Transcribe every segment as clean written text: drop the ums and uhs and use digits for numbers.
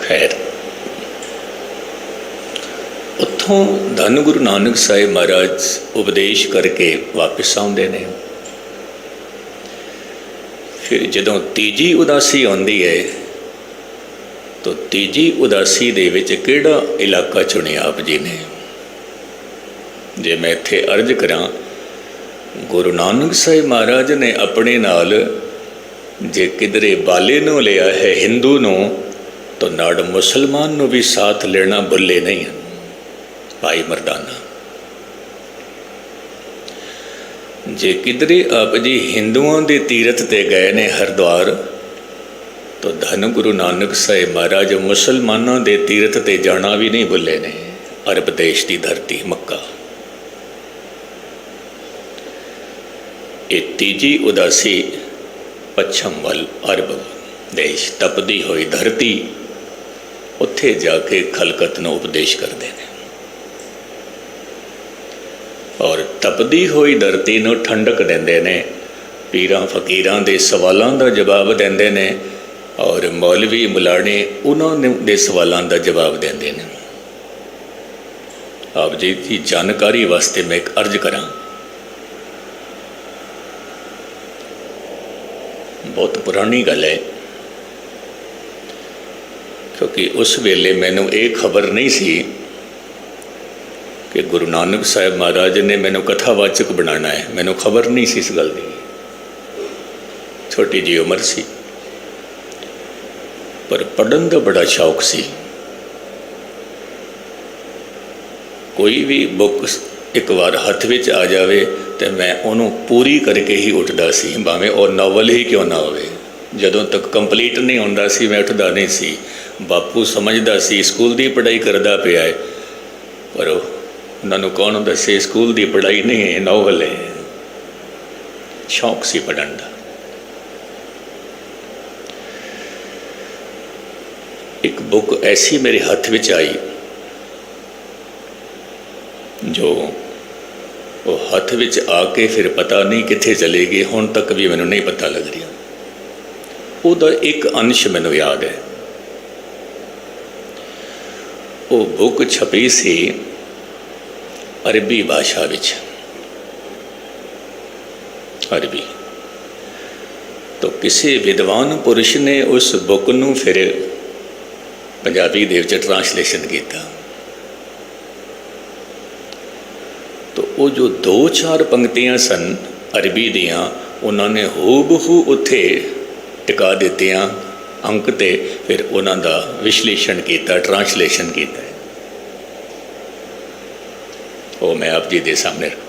खैर, उत्थों धन गुरु नानक साहिब महाराज उपदेश करके वापस आउंदे ने। फिर जदों तीजी उदासी आउंदी है तो तीजी उदासी दे विच किहड़ा इलाका चुनिया आप जी ने। जे मैं इत्थे अर्ज करां, गुरु नानक साहिब महाराज ने अपने नाल जे किधरे बाले नूं लिया है हिंदू नूं, तो नाड़ मुसलमान नूं भी साथ लेना भुल्ले नहीं हैं। भाई मरदाना जे किधरे आप जी हिंदुओं के तीरथ ते गए ने हरिद्वार, तो धन गुरु नानक साहिब महाराज मुसलमानों के तीरथ ते जाना भी नहीं भुल्ले ने। अरब देश की धरती मक्का, ये तीजी उदासी पच्छम वल अरब देश तपदी हुई धरती, उत्थे जाके खलकत नूं उपदेश करते हैं और तपदी हुई धरती नूं ठंडक देंदे ने। पीरां फकीरां दे सवालों का जवाब देंदे ने और मौलवी मुलाणे उन्होंने दे सवालों का जवाब देंदे ने। आप जी की जानकारी वास्ते मैं एक अर्ज करां। बहुत पुरानी गल है, क्योंकि उस वेले मैनू ये खबर नहीं सी कि गुरु नानक साहिब महाराज ने मैनू कथावाचक बनाना है। मैनू खबर नहीं सी इस गल की, छोटी जी उम्र सी, पर पढ़न का बड़ा शौक सी। कोई भी बुक एक बार हथ विच आ जाए तो मैं उन्होंने पूरी करके ही उठदा सी, भावें और नॉवल ही क्यों ना होवे। जदों तक कंप्लीट नहीं होंदा सी मैं उठदा नहीं सी। बापू समझदा सी स्कूल की पढ़ाई करदा पिया है, पर उन्होंने कौन दसे स्कूल की पढ़ाई नहीं है, नॉवल है। शौक सी पढ़न का। एक बुक ऐसी मेरे हथ विच आई जो वो हथ विच आके फिर पता नहीं कित्थे चले गई, हुण तक भी मैनूं नहीं पता लग रहा। उहदा एक अंश मैनूं याद है। वो बुक छपी सी अरबी भाषा विच, अरबी। तो किसी विद्वान पुरुष ने उस बुक नूं फिर पंजाबी दे विच ट्रांसलेशन किया। तो वो जो 2-4 पंक्तियां सन अरबी दियां, उन्होंने हूबहू उत्थे टिका दित्तियां अंक ते, फिर उन्हां दा विश्लेषण किया, ट्रांसलेशन किया। वो मैं आप जी दे सामने रख।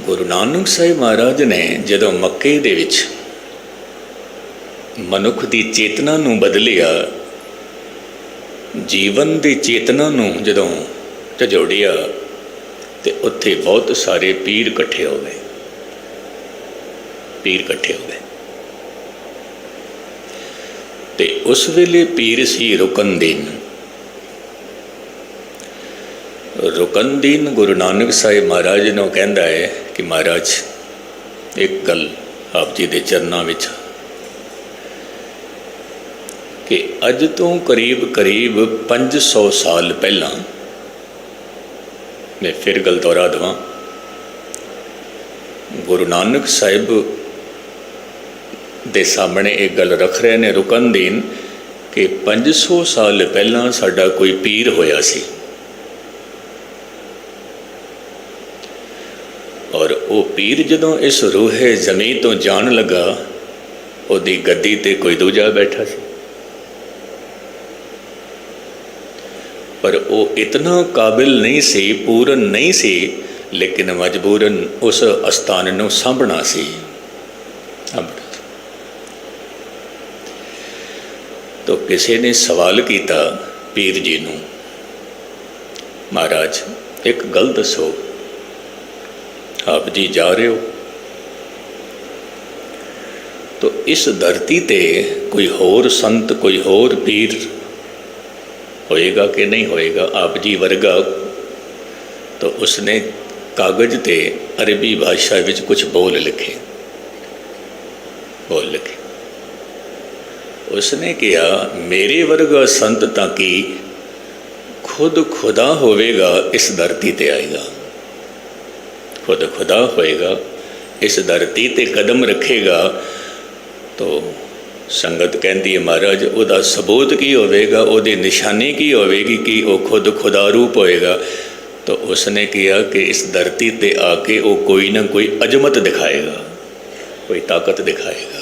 गुरु नानक साहिब महाराज ने जदों मक्के दे विच मनुख की चेतना नूं बदलिया, जीवन की चेतना नूं जदों झजोड़िया, तो उत्थे बहुत सारे पीर इकट्ठे हो गए। पीर इकट्ठे हो गए ते उस वेले पीर सी रुकनदीन। रुकनदीन गुरु नानक साहिब महाराज नूं कहंदा है कि महाराज एक गल आप जी दे चरनां विच, कि अज तो करीब करीब 500 साल पहला, मैं फिर गल दोहरा देवां, गुरु नानक साहिब दे सामने एक गल रख रहे ने रुकनदीन, कि 500 साल पहला साडा कोई पीर होया सी, और वो पीर जदों इस रूहे जमी तो जान लगा, उहदी गद्दी ते कोई दूजा बैठा सी। पर वो इतना काबिल नहीं सी, पूरन नहीं सी, लेकिन मजबूरन उस अस्थान नूं सांभना सी। तो किसी ने सवाल किया पीर जी नूं, महाराज एक गल दसो, आप जी जा रहे हो तो इस धरती ते कोई होर संत, कोई होर पीर होएगा कि नहीं होएगा आप जी वर्गा? तो उसने कागज ते अरबी भाषा विच कुछ बोल लिखे, बोल लिखे। उसने कहा मेरे वर्गा संत तां कि खुद खुदा होवेगा इस धरती ते आएगा, खुद खुदा होएगा इस धरती ते कदम रखेगा। तो संगत कहती है महाराज उहदा सबूत की होवेगा, उहदी निशानी की होवेगी कि वह खुद खुदा रूप होएगा। तो उसने किया कि इस धरती ते आके वो कोई ना कोई अजमत दिखाएगा, कोई ताकत दिखाएगा।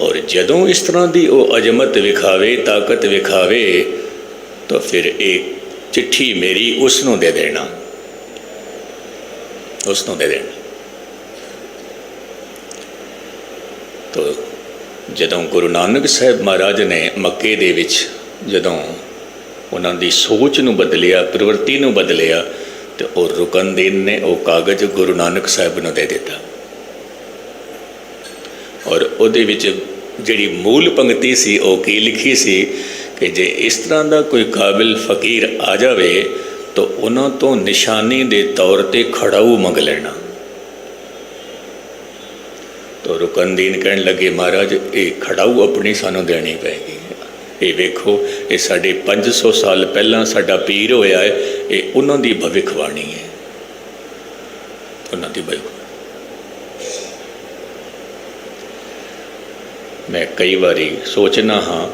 और जदों इस तरह की वो अजमत विखावे, ताकत विखावे, तो फिर एक चिट्ठी मेरी उसनों दे देना, उसनों दे देना। तो जदों गुरु नानक साहब महाराज ने मक्के दे विच जदों उन्हां दी सोच नूं बदलिया, प्रवृत्ति नूं बदलिया, तो और रुकनदीन ने वो कागज़ गुरु नानक साहब नूं दे दिता। और उहदे विच जिहड़ी मूल पंक्ति सी वो की लिखी सी कि जे इस तरह का कोई काबिल फकीर आ जाए तो उन्हां तो निशानी दे तौर ते खड़ाऊ मंग लेना। तो रुकनदीन कहन लगे महाराज ये खड़ाऊ अपनी सानू देनी पैगी। ये वेखो ये साढ़े 500 साल पहला साडा पीर होया है, ये उन्हां दी भविखवाणी है, उन्हां दी भविखवाणी। मैं कई बारी सोचना हाँ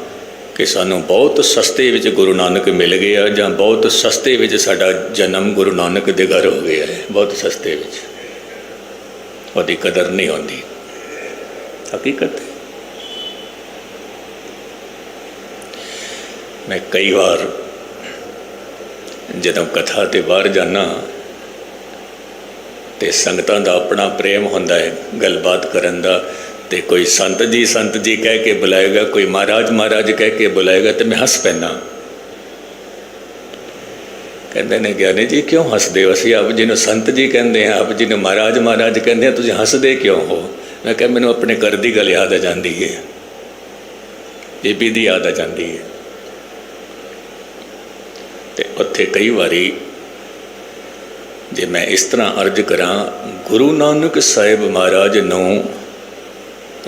कि सानू बहुत सस्ते विच गुरु नानक मिल गया, जां बहुत सस्ते विच साडा जन्म गुरु नानक दे घर हो गया है, बहुत सस्ते विच, उहदी कदर नहीं होंदी। हकीकत है। मैं कई बार जदों कथा ते बाहर जाना तो संगतां दा अपना प्रेम हुंदा है गलबात करन दा, ते कोई संत जी कह के बुलाएगा, कोई महाराज महाराज कह के बुलाएगा, तो मैं हस पैना। कहते ने ज्ञानी जी क्यों हसदे हो, असीं आप जी नूं संत जी कहते हैं, आप जी नूं महाराज महाराज कहते हैं, तुसीं हसदे क्यों हो। मैं कहा मैनूं अपने घर की गल याद आ जाती है, बीबी दी याद आ जाती है। तो उत्थे कई बारी जे मैं इस तरह अर्ज करा, गुरु नानक साहिब महाराज नूं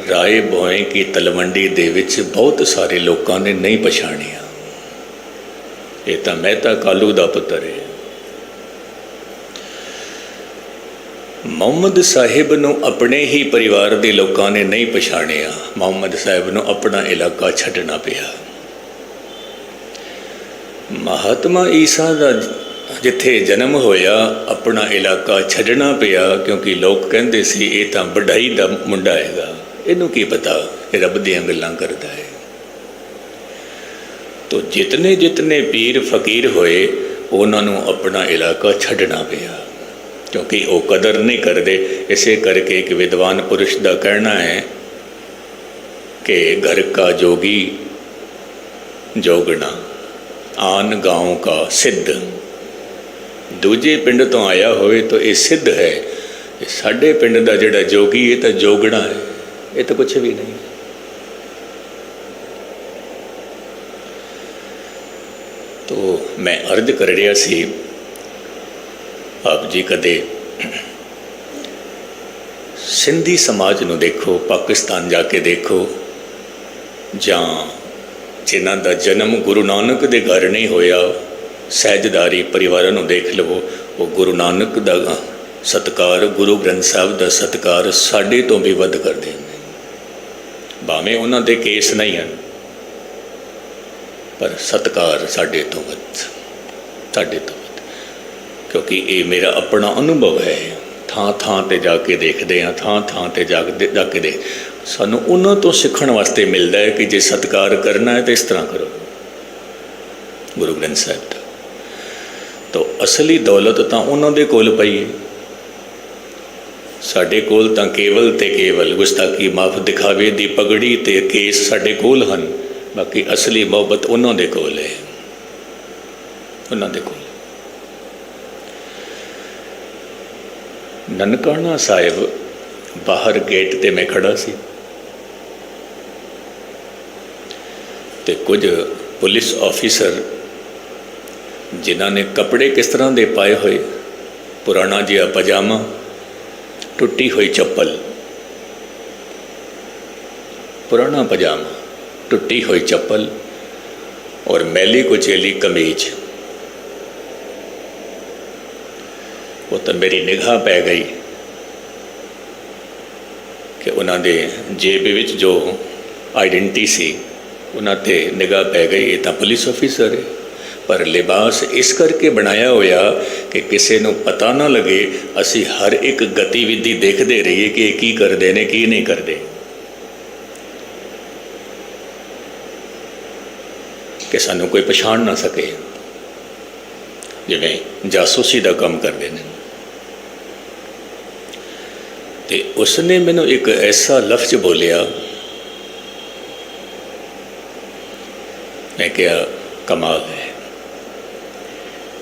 राय भोए की तलवंडी दे विच बहुत सारे लोगों ने नहीं पछाणिया। ये तो मेहता कालू दा पुत्र है। मुहम्मद साहिब नूं अपने ही परिवार के लोगों ने नहीं पछाणिया। मुहम्मद साहिब नूं अपना इलाका छड्डना पिया। महात्मा ईसा दा जिथे जन्म होया अपना इलाका छड्डना पिया, क्योंकि लोग कहते सी ये तो बढ़ाई दा मुंडा हैगा, इनू की पता ये रब दियां गल्लां करता है। तो जितने जितने पीर फकीर होए उन्होंने अपना इलाका छड्डना पिया, क्योंकि वो कदर नहीं करते। इसे करके एक विद्वान पुरुष का कहना है कि घर का जोगी जोगना आन गाँव का सिद्ध। दूजे पिंड तो आया होए तो ये सिद्ध है, साडे पिंड का जिहड़ा जोगी ये तो जोगना है, ये तो कुछ भी नहीं। तो मैं अर्ज कर रहा सी, आप जी कदे सिंधी समाज नूं देखो, पाकिस्तान जाके देखो, जां जिन्हां दा जन्म गुरु नानक दे घर नहीं होया, सहजदारी परिवारां नूं देख लवो, वो गुरु नानक दा सत्कार, गुरु ग्रंथ साहब दा सत्कार साडे तो भी वध करदे ने। भावें उन्हां दे केस नहीं हैं, पर सत्कार साडे तो वध, साडे तो वध, क्योंकि ये मेरा अपना अनुभव है। थां थां ते जाके देखते हैं, थां थां ते जाके देख, सानू उन्हां तो सीखण वास्ते मिलता है कि जे सत्कार करना है तो इस तरह करो, गुरु ग्रंथ साहब का। तो असली दौलत तो उन्हां दे कोल पई है, साडे कोल तां केवल ते केवल गुस्ताखी माफ दिखावे दी पगड़ी ते केस साडे कोल हन, बाकी असली मोहब्बत उन्हां दे कोल है, उन्हां दे कोल। ननकाना साहिब बाहर गेट ते मैं खड़ा सी, ते कुछ पुलिस ऑफिसर जिन्हों ने कपड़े किस तरह के पाए हुए, पुराना जिहा पजामा, टुटी हुई चप्पल, पुराना पजामा, टुटी हुई चप्पल और मैली कुचेली कमीज। वो तो मेरी निगाह पै गई कि उन्होंने जेब विच जो आइडेंटिटी सी उन्होंने निगाह पै गई, ये तो पुलिस ऑफिसर है। पर लिबास इस करके बनाया होया कि किसी को पता ना लगे, असी हर एक गतिविधि देखते रहिए कि की करते हैं की नहीं करते, कि सानू कोई पछाण ना सके, जिवें जासूसी का काम करते हैं। तो उसने मैनू एक ऐसा लफ्ज बोलिया, मैं क्या कमाल है।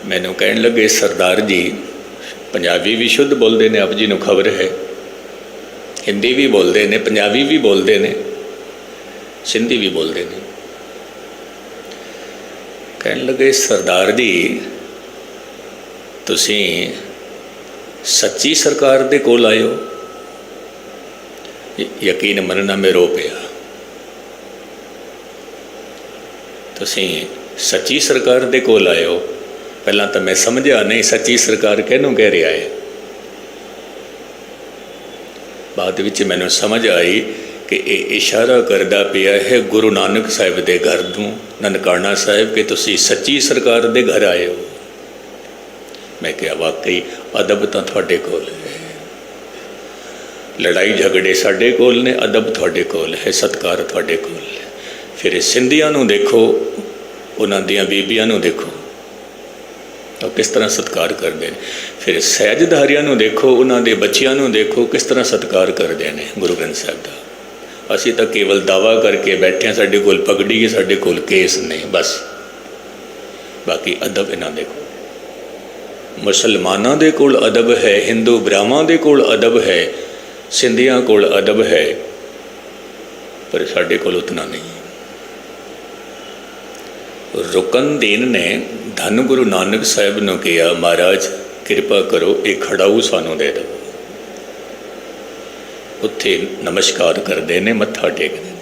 मैनू कहन लगे सरदार जी पंजाबी भी शुद्ध बोलते हैं, आप जी नूं खबर है, हिंदी भी बोलते हैं, पंजाबी भी बोलते हैं, सिंधी भी बोलते हैं। कहन लगे सरदार जी तुसी सच्ची सरकार दे कोल आए हो? यकीन मनना मैं रो पिया। तुसी सच्ची सरकार दे कोल आए हो? पहला तो मैं समझा नहीं सच्ची सरकार कहनों कह रहा है, बाद विच मैनू समझ आई कि ये इशारा करदा पिया है गुरु नानक साहिब के घर नूं, ननकाना साहिब, कि तुसी सच्ची सरकार दे घर आए हो। मैं क्या वाकई अदब तो तुहाडे कोल है, लड़ाई झगड़े साडे कोल ने, अदब तुहाडे कोल है, सत्कार तुहाडे कोल है। फिर सिंधियां नूं देखो, उन्हां दियां बीबियां नूं देखो तो किस तरह सत्कार करते हैं। फिर सहजधारियां नूं देखो, उन्हां दे बच्चियां नूं देखो किस तरह सत्कार करते हैं गुरु ग्रंथ साहिब का। असी तो केवल दावा करके बैठे, साडे कोल पगड़ी है, साडे कोल केस नहीं, बस। बाकी अदब इन्हां देखो। मुसलमानां दे कोल अदब है, हिंदू ब्राह्मणां दे कोल अदब है, सिंधियां कोल अदब है, पर साडे कोल उतना नहीं। रुकन दीन ने धन गुरु नानक साहिब ने कहा, महाराज कृपा करो एक खड़ाऊ सानू दे दो। उत्थे नमस्कार करते ने, मत्था टेकते।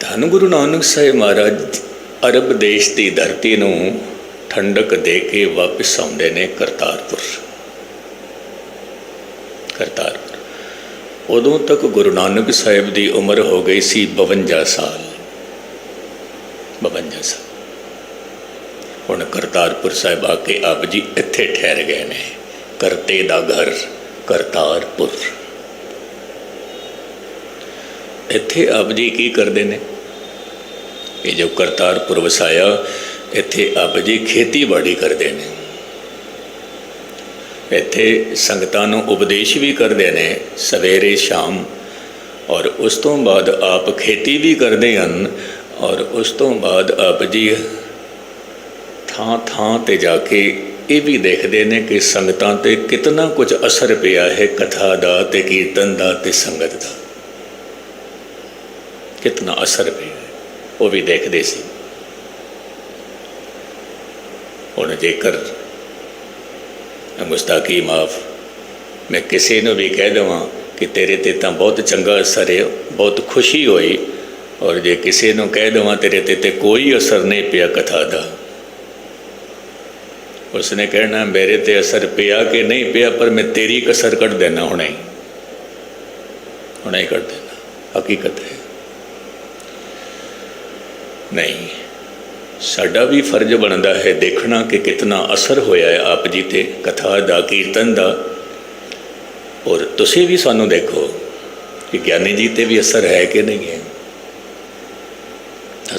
धन गुरु नानक साहिब महाराज अरब देश की धरती नूं ठंडक दे के वापस आउंदे ने करतारपुर। करतारपुर उदों तक गुरु नानक साहिब की उम्र हो गई सी 52 साल। 52 साल हुण करतारपुर साहिब आके आप जी इत्थे ठहर गए ने। करते दा घर करतारपुर। इत्थे आप जी की करते हैं? ये जो करतारपुर वसाया, इत्थे आप जी खेती बाड़ी करते हैं। इत्थे संगतां नूं उपदेश भी करते हैं सवेरे शाम, और उस तो बाद आप खेती भी करते हैं, और उस तो बाद आप जी थां थां ते जाके ये भी देखते हैं कि संगतां ते कितना कुछ असर पिया है कथा दा ते कीर्तन दा ते संगत दा, कितना असर पिया है वो भी देखते सी। हुण जेकर गुस्ताखी माफ़, मैं किसी को भी कह देवां कि तेरे ते तां बहुत चंगा असर है, बहुत खुशी हुई, और जे किसी को कह देवां तेरे ते कोई असर नहीं पिया कथा का, उसने कहना मेरे ते असर पिया कि नहीं पिया, पर मैं तेरी कसर कट देना हुणे ही कट देना। हकीकत है नहीं, साडा भी फर्ज बनता है देखना कि कितना असर होया है आप जी ते कथा दा कीर्तन दा, और तुसी भी सानू देखो कि ज्ञानी जी ते भी असर है कि नहीं है।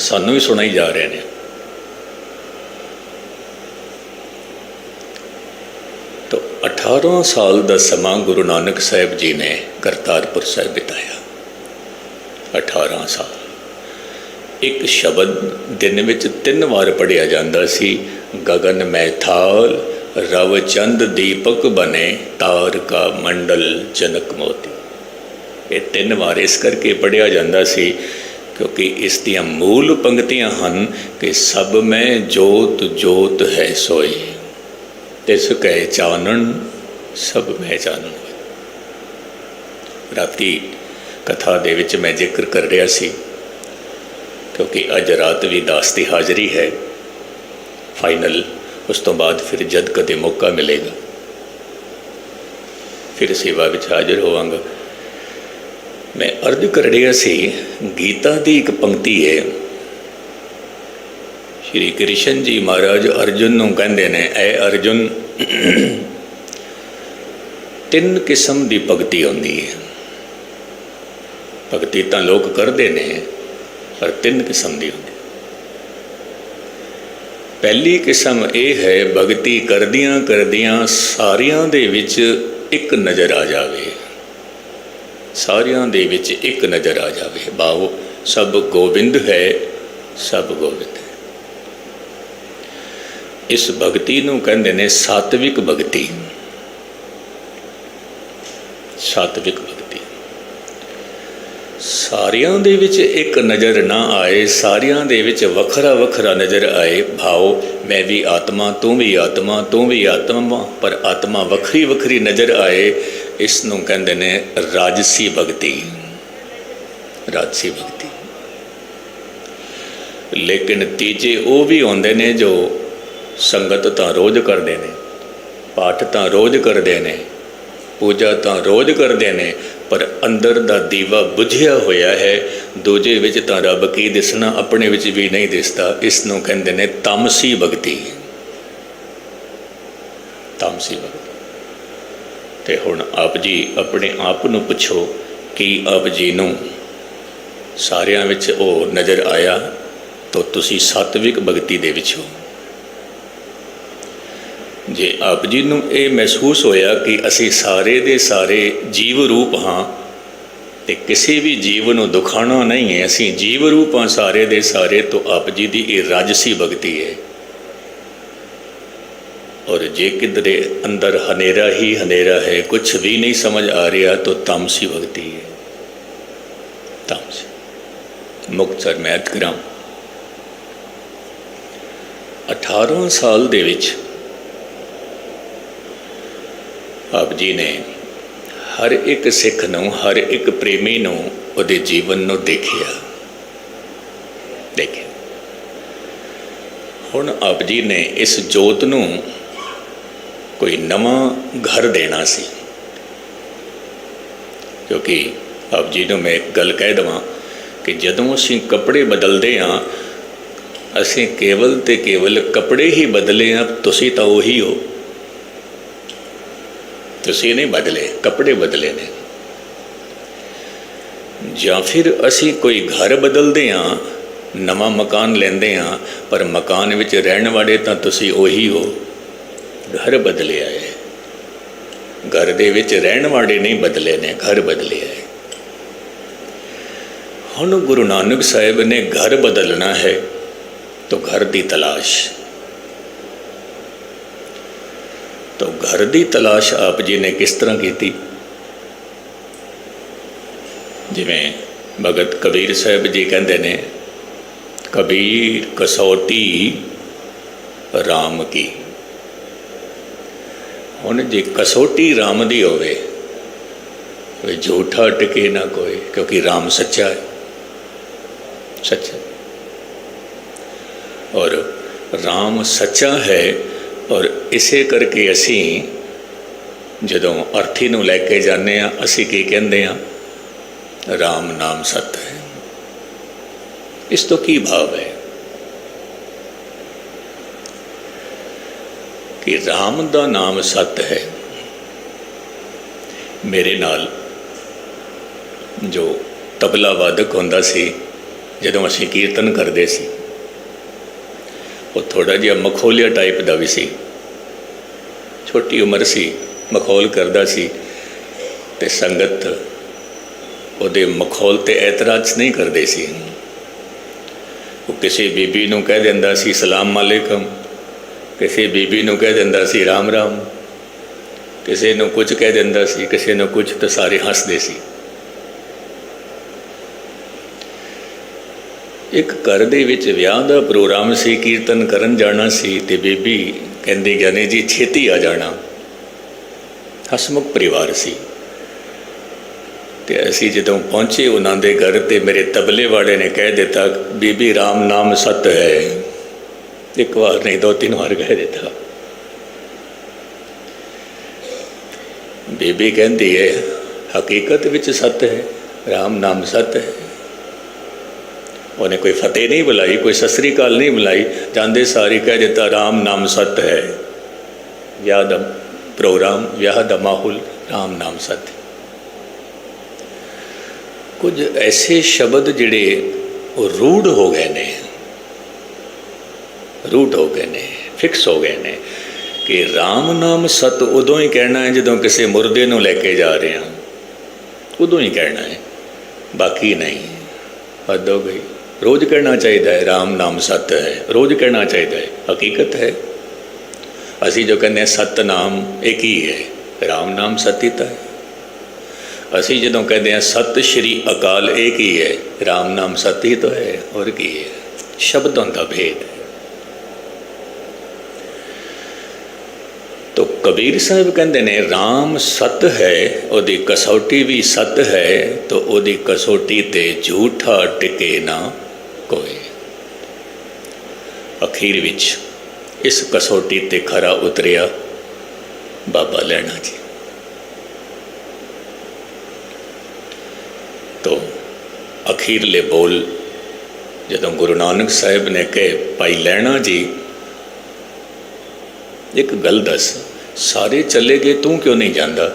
सानू भी सुनाई जा रहे हैं। तो 18 साल का समा गुरु नानक साहिब जी ने करतारपुर साहिब बिताया। 18 साल। एक शब्द दिन विच 3 बार पढ़िया जाता सी, गगन में थाल रव चंद दीपक बने तार का मंडल जनक मोती। ये 3 बार इस करके पढ़िया जाता सी क्योंकि इस दियां मूल पंक्तियां हन कि सब में जोत जोत है सोई, तिस कह चानन सब में चानन। राती कथा दे विच मैं जिक्र कर रहा सी, क्योंकि अज रात भी दास की हाज़री है फाइनल। उस तो बाद फिर जद कदे मौका मिलेगा फिर सेवा विच हाज़र होवांगा। मैं अर्ज कर रहा सी, गीता की एक पंक्ति है, श्री कृष्ण जी महाराज अर्जुन नूं कहंदे ने, ऐ अर्जुन तीन किस्म की भगती होंदी है। भगती तो लोग करते हैं पर तीन किस्म की होंदी। पहली किस्म यह है, भगती करदियां करदियां सारियां दे विच एक नज़र आ जावे, सारियां दे विच एक नज़र आ जावे, भाव सब गोबिंद है, सब गोबिंद है। इस भगती नूं कहंदे ने सात्विक भगती। सात्विक भगती सारियां दे विच एक नज़र ना आए, सारियां दे विच वखरा वखरा नज़र आए, भाव मैं भी आत्मा, तू भी आत्मा, तू भी आत्मा, पर आत्मा वखरी वखरी नज़र आए। इस नूं कहंदे ने राजसी भगती। राजसी भगती। लेकिन तीजे वो भी होंदे ने जो संगत तां रोज़ करते हैं, पाठ तां रोज़ करते हैं, पूजा तां रोज़ करते हैं, पर अंदर दा दीवा बुझिया होया है, दूजे विच तां रब की दिसना, अपने विच भी नहीं दिसता। इस नूं कहंदे ने तामसी भगती। तामसी भगती। ते हुण आप जी अपने आप नूं पुछो कि आप जी नूं सारियां विच ओ नज़र आया तो तुसी सात्विक भगती दे विच हो। जे आप जी नूं ये महसूस होया कि असी सारे दे सारे जीव रूप हाँ, ते किसी भी जीव नूं दुखाना नहीं है, असी जीव रूप हाँ सारे दे सारे, तो आप जी दी ये राजसी भगती है। और जे किधरे अंदर हनेरा ही हनेरा है, कुछ भी नहीं समझ आ रहा, तो तामसी भगती है। तामसी। मुक्तसर मैं अर्ज करां, 18 साल दे विच आप जी ने हर एक सिख नूं, हर एक प्रेमी नूं, उहदे जीवन नूं देखिया। हुण आप जी ने इस जोत नूं कोई नवा घर देना सी, क्योंकि आप जी नूं मैं एक गल कह देवां कि जदों असीं कपड़े बदलते हाँ, असीं केवल ते केवल कपड़े ही बदले हाँ, तुसीं तां उही हो। तुसीं नहीं बदले, कपड़े बदले ने। या फिर असी कोई घर बदलते हाँ, नवा मकान लेंदे हाँ, पर मकान विच रहन वाले तां तुसीं उही हो, घर बदले आए। घर दे विच रहन वाले नहीं बदले ने, घर बदले आए। हुण गुरु नानक साहिब ने घर बदलना है तो घर की तलाश, तो घर की तलाश आप जी ने किस तरह की? जिवें भगत कबीर साहब जी कहते ने, कबीर कसौटी राम की। हुण जे कसौटी राम दी होवे, झूठा टिके ना कोई, क्योंकि राम सच्चा है, सच्चा। और राम सच्चा है, और इसे करके असी जदों अर्थी नूं लैके जाने आ, असी की कहंदे आ, राम नाम सत है। इस तो की भाव है कि राम दा नाम सत है। मेरे नाल जो तबला वादक होंदा सी, जदों असी कीर्तन करते सी, वो थोड़ा जिहा मखौलिया टाइप का भी सी, छोटी उम्र सी, मखौल करदा सी, ते संगत उहदे मखौल ते ऐतराज़ नहीं करते सी। वो किसी बीबी नूं कह दिंदा सी सलाम अलैकुम, किसी बीबी नूं कह दिंदा सी राम राम, किसी नूं कुछ कह दिंदा सी, किसी नूं कुछ, तो सारे हसदे सी। एक घर दे विच विआह दा प्रोग्राम सी, कीर्तन करन जाना सी, ते बीबी कहंदी जाने जी छेती आ जाना। हसमुख परिवार सी, तो असी जदों पहुँचे उन्होंने घर तो मेरे तबले वाले ने कह दिता, बीबी राम नाम सत है। एक बार नहीं 2-3 बार कह दिता। बीबी कहती है हकीकत विच सत है, राम नाम सत है। उन्हें कोई फतेह नहीं बुलाई, कोई सत श्री अकाल नहीं बुलाई, जाते सारी कह दिता राम नाम सत है। विआह दा प्रोग्राम, विआह दा माहौल, राम नाम सत है। कुछ ऐसे शब्द जिहड़े रूढ़ हो गए ने, रूढ़ हो गए ने, फिक्स हो गए ने कि राम नाम सत उदों ही कहना है जदों किसी मुर्दे नूं लैके जा रहे हैं, उदों ही कहना है, बाकी नहीं। हद हो गई। रोज़ कहना चाहिए है राम नाम सत है, रोज़ कहना चाहिए है, हकीकत है। असी जो कहते हैं सतनाम एक ही है, राम नाम सत ही तो है। असी जदों कहते हैं सत श्री अकाल एक ही है, राम नाम सत ही तो है, और की है। शब्दों का भेद है। तो कबीर साहब कहते ने राम सत है, उहदी कसौटी भी सत है, तो उहदी कसौटी ते झूठा टिके ना कोई। अखीर विच इस कसौटी ते खरा उतरिया बाबा लैणा जी। तो अखीरले बोल जदों गुरु नानक साहिब ने कहे, भाई लैणा जी एक गल दस, सारे चले गए तू क्यों नहीं जाता?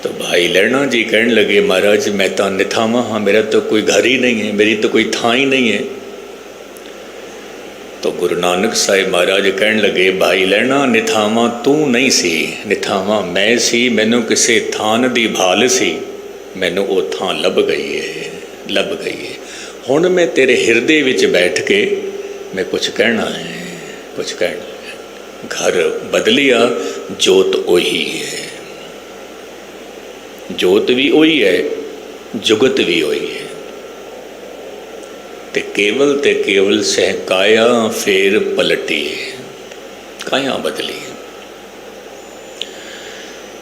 तो भाई लैणा जी कहन लगे, महाराज मैं तो निथावा हाँ, मेरा तो कोई घर ही नहीं है, मेरी तो कोई थां ही नहीं है। तो गुरु नानक साहिब महाराज कहन लगे, भाई लैणा निथावा तू नहीं सी, निथावा मैं सी। मैनू किसी थान दी भाल सी, मैनू वो थां लभ गई है, लभ गई है। हुण मैं तेरे हिरदे विच बैठ के मैं कुछ कहना है, कुछ कहना है। घर बदलिया, जोत वही है, जोत भी वही है, जुगत भी वही है। ते केवल सह काया फेर पलटी, काया बदली।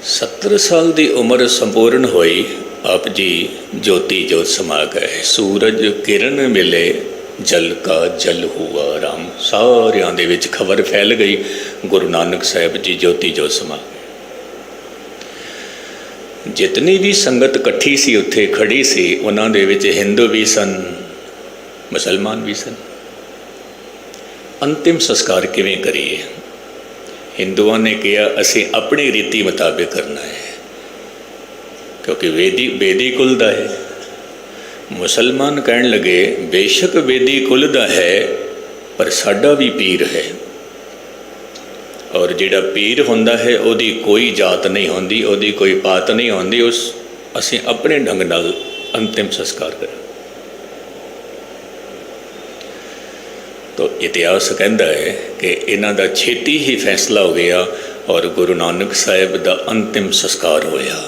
70 साल की उम्र संपूर्ण हुई, आप जी ज्योति जोत समा गए। सूरज किरण मिले, जल का जल हुआ राम। सारियां दे विच खबर फैल गई, गुरु नानक साहिब जी ज्योति जोत समा गए। जितनी भी संगत इकट्ठी सी उत्थे खड़ी सी, उन्हां दे विच हिंदू भी सन, मुसलमान भी सन। अंतिम संस्कार किवें करिए? हिंदुओं ने कहा असीं अपनी रीति मुताबिक करना है, क्योंकि वेदी कुल दा है। मुसलमान कहन लगे बेशक वेदी कुल दा है, पर साडा भी पीर है, और जिहड़ा पीर हुंदा है उहदी कोई जात नहीं होंदी, उहदी कोई पात नहीं होंदी। उस असीं अपने ढंग नाल अंतिम संस्कार करें। तो इतिहास कहता है कि इन्हां दा छेती ही फैसला हो गया, और गुरु नानक साहिब दा अंतिम संस्कार होया।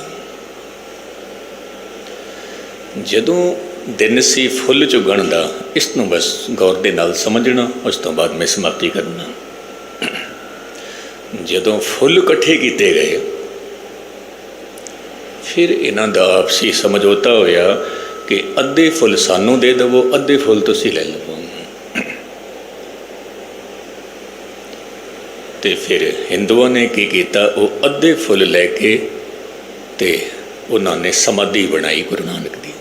जदों दिन सी फुल चुगण दा, इसनूं बस गौर दे नाल समझना, उस तो बाद मैं समाप्ति करना। जदों फुल इकट्ठे किए गए, फिर इन्हां दा आपसी समझौता होया कि अद्धे फुल सानू दे दवो, अद्धे फुल तुसीं ले लवो। ते फिर हिंदुओं ने की किया, वो अद्धे फुल लैके ते उन्होंने समाधि बनाई गुरु नानक दी।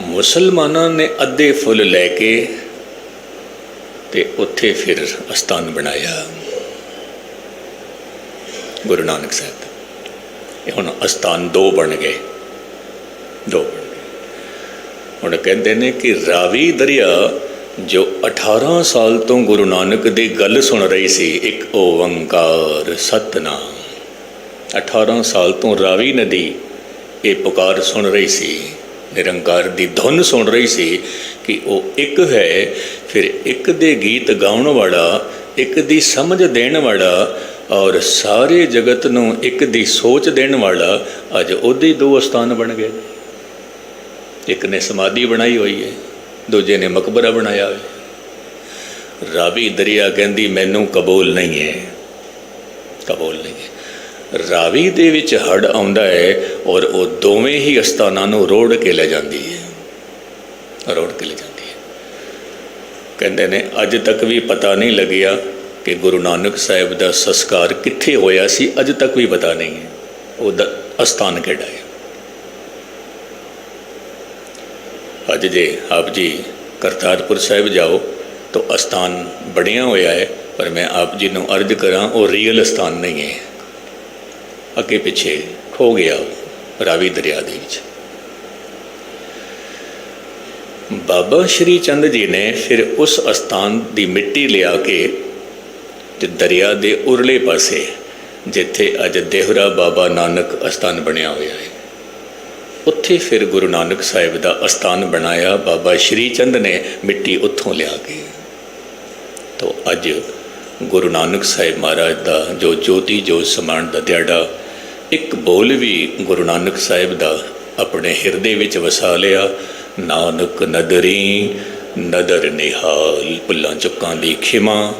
मुसलमानों ने अद्धे फुल लैके ते उत्थे फिर अस्थान बनाया गुरु नानक साहब का। हुण अस्थान 2 बन गए, 2 बन गए। हुण कहते हैं कि रावी दरिया जो 18 साल तो गुरु नानक दी गल सुन रही सी, एक ओंकार सतनाम। 18 साल तो रावी नदी ये पुकार सुन रही सी, निरंकार दी धुन सुन रही सी कि वो एक है। फिर एक दे गीत गाउण वाला, एक दी समझ देण वाला, और सारे जगत नूं एक दी सोच देण वाला, अज उहदे 2 स्थान बन गए। एक ने समाधि बनाई हुई है, दूजे ने मकबरा बनाया है। रावी दरिया कहती मैनू कबूल नहीं है, कबूल नहीं है। ਰਾਵੀ ਦੇ ਵਿੱਚ ਹੜ੍ਹ ਆਉਂਦਾ ਹੈ ਔਰ ਉਹ ਦੋਵੇਂ ਹੀ ਅਸਥਾਨਾਂ ਨੂੰ ਰੋੜ ਕੇ ਲੈ ਜਾਂਦੀ ਹੈ, ਰੋੜ ਕੇ ਲੈ ਜਾਂਦੀ ਹੈ। ਕਹਿੰਦੇ ਨੇ ਅੱਜ ਤੱਕ ਵੀ ਪਤਾ ਨਹੀਂ ਲੱਗਿਆ ਕਿ ਗੁਰੂ ਨਾਨਕ ਸਾਹਿਬ ਦਾ ਸੰਸਕਾਰ ਕਿੱਥੇ ਹੋਇਆ ਸੀ, ਅੱਜ ਤੱਕ ਵੀ ਪਤਾ ਨਹੀਂ ਹੈ ਉਹਦਾ ਅਸਥਾਨ ਕਿਹੜਾ ਹੈ। ਅੱਜ ਜੇ ਆਪ ਜੀ ਕਰਤਾਰਪੁਰ ਸਾਹਿਬ ਜਾਓ ਤਾਂ ਅਸਥਾਨ ਬਣਿਆ ਹੋਇਆ ਹੈ, ਪਰ ਮੈਂ ਆਪ ਜੀ ਨੂੰ ਅਰਜ਼ ਕਰਾਂ ਉਹ ਰੀਅਲ ਅਸਥਾਨ ਨਹੀਂ ਹੈ, ਅੱਗੇ ਪਿੱਛੇ ਖੋ ਗਿਆ ਰਾਵੀ ਦਰਿਆ ਦੇ ਵਿੱਚ। ਬਾਬਾ ਸ਼੍ਰੀ ਚੰਦ ਜੀ ਨੇ ਫਿਰ ਉਸ ਅਸਥਾਨ ਦੀ ਮਿੱਟੀ ਲਿਆ ਕੇ ਤੇ ਦਰਿਆ ਦੇ ਉਰਲੇ ਪਾਸੇ ਜਿੱਥੇ ਅੱਜ ਦੇਹਰਾ ਬਾਬਾ ਨਾਨਕ ਅਸਥਾਨ ਬਣਿਆ ਹੋਇਆ ਹੈ, ਉੱਥੇ ਫਿਰ ਗੁਰੂ ਨਾਨਕ ਸਾਹਿਬ ਦਾ ਅਸਥਾਨ ਬਣਾਇਆ ਬਾਬਾ ਸ਼੍ਰੀ ਚੰਦ ਨੇ ਮਿੱਟੀ ਉੱਥੋਂ ਲਿਆ ਕੇ। ਤੋ ਅੱਜ ਗੁਰੂ ਨਾਨਕ ਸਾਹਿਬ ਮਹਾਰਾਜ ਦਾ ਜੋ ਜੋਤੀ ਜੋਤ ਸਮਾਉਣ ਦਾ ਦਿਹਾੜਾ, ਇੱਕ ਬੋਲ ਵੀ ਗੁਰੂ ਨਾਨਕ ਸਾਹਿਬ ਦਾ ਆਪਣੇ ਹਿਰਦੇ ਵਿੱਚ ਵਸਾ ਲਿਆ, ਨਾਨਕ ਨਦਰੀ ਨਦਰ ਨਿਹਾਲ, ਭੁੱਲਾਂ ਚੁੱਕਾਂ ਦੀ ਖਿਮਾ,